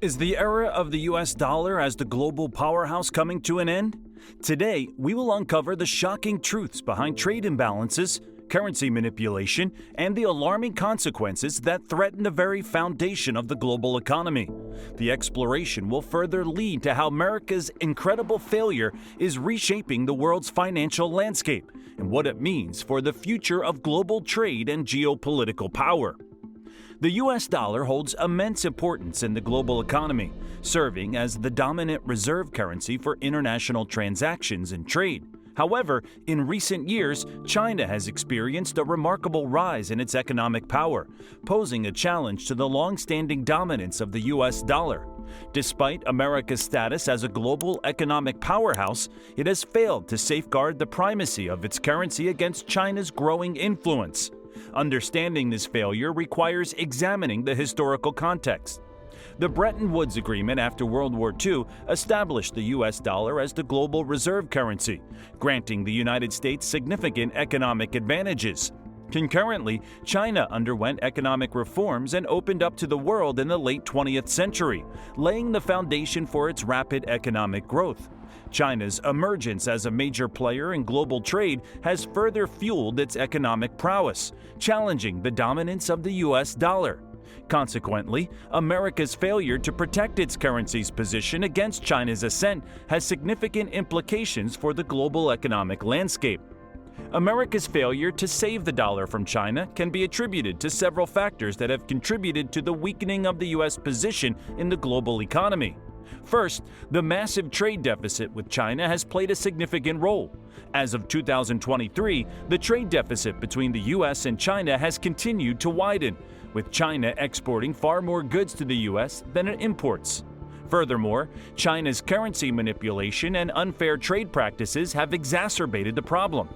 Is the era of the US dollar as the global powerhouse coming to an end? Today, we will uncover the shocking truths behind trade imbalances, currency manipulation, and the alarming consequences that threaten the very foundation of the global economy. The exploration will further lead to how America's incredible failure is reshaping the world's financial landscape and what it means for the future of global trade and geopolitical power. The US dollar holds immense importance in the global economy, serving as the dominant reserve currency for international transactions and trade. However, in recent years, China has experienced a remarkable rise in its economic power, posing a challenge to the long-standing dominance of the US dollar. Despite America's status as a global economic powerhouse, it has failed to safeguard the primacy of its currency against China's growing influence. Understanding this failure requires examining the historical context. The Bretton Woods Agreement after World War II established the US dollar as the global reserve currency, granting the United States significant economic advantages. Concurrently, China underwent economic reforms and opened up to the world in the late 20th century, laying the foundation for its rapid economic growth. China's emergence as a major player in global trade has further fueled its economic prowess, challenging the dominance of the US dollar. Consequently, America's failure to protect its currency's position against China's ascent has significant implications for the global economic landscape. America's failure to save the dollar from China can be attributed to several factors that have contributed to the weakening of the U.S. position in the global economy. First, the massive trade deficit with China has played a significant role. As of 2023, the trade deficit between the U.S. and China has continued to widen, with China exporting far more goods to the U.S. than it imports. Furthermore, China's currency manipulation and unfair trade practices have exacerbated the problem.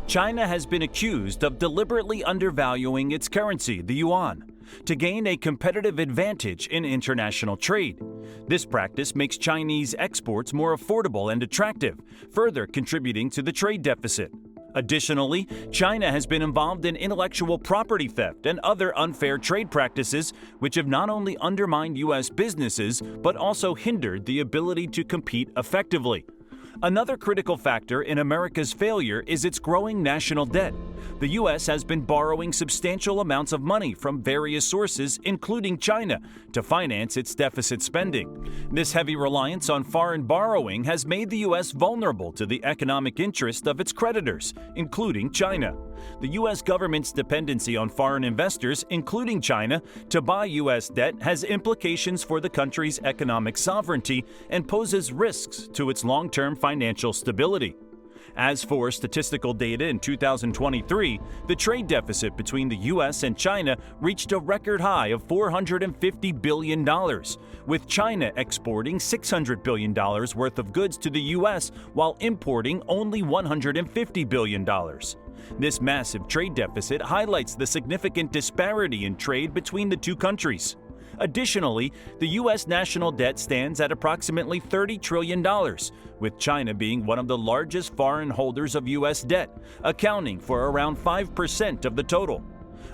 China has been accused of deliberately undervaluing its currency, the yuan, to gain a competitive advantage in international trade. This practice makes Chinese exports more affordable and attractive, further contributing to the trade deficit. Additionally, China has been involved in intellectual property theft and other unfair trade practices, which have not only undermined U.S. businesses but also hindered the ability to compete effectively. Another critical factor in America's failure is its growing national debt. The U.S. has been borrowing substantial amounts of money from various sources, including China, to finance its deficit spending. This heavy reliance on foreign borrowing has made the U.S. vulnerable to the economic interest of its creditors, including China. The U.S. government's dependency on foreign investors, including China, to buy U.S. debt has implications for the country's economic sovereignty and poses risks to its long-term financial stability. As for statistical data in 2023, the trade deficit between the U.S. and China reached a record high of $450 billion, with China exporting $600 billion worth of goods to the U.S. while importing only $150 billion. This massive trade deficit highlights the significant disparity in trade between the two countries. Additionally, the U.S. national debt stands at approximately $30 trillion, with China being one of the largest foreign holders of U.S. debt, accounting for around 5% of the total.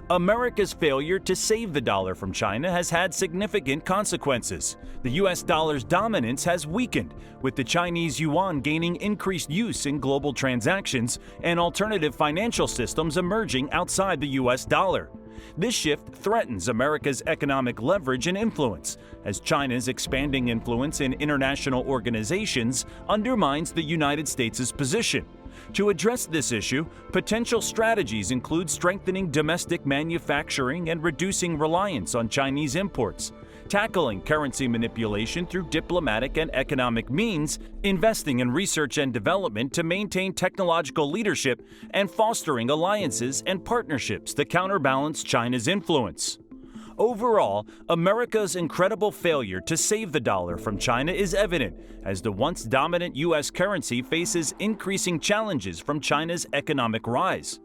America's failure to save the dollar from China has had significant consequences. The U.S. dollar's dominance has weakened, with the Chinese yuan gaining increased use in global transactions and alternative financial systems emerging outside the U.S. dollar. This shift threatens America's economic leverage and influence, as China's expanding influence in international organizations undermines the United States' position. To address this issue, potential strategies include strengthening domestic manufacturing and reducing reliance on Chinese imports, tackling currency manipulation through diplomatic and economic means, investing in research and development to maintain technological leadership, and fostering alliances and partnerships to counterbalance China's influence. Overall, America's incredible failure to save the dollar from China is evident, as the once dominant U.S. currency faces increasing challenges from China's economic rise.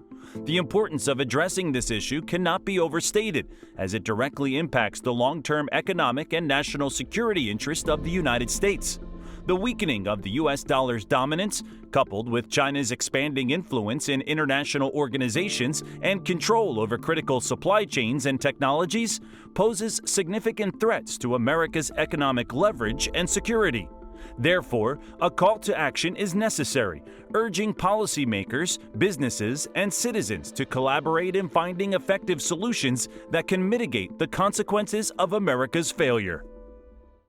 The importance of addressing this issue cannot be overstated, as it directly impacts the long-term economic and national security interest of the United States. The weakening of the U.S. dollar's dominance, coupled with China's expanding influence in international organizations and control over critical supply chains and technologies, poses significant threats to America's economic leverage and security. Therefore, a call to action is necessary, urging policymakers, businesses, and citizens to collaborate in finding effective solutions that can mitigate the consequences of America's failure.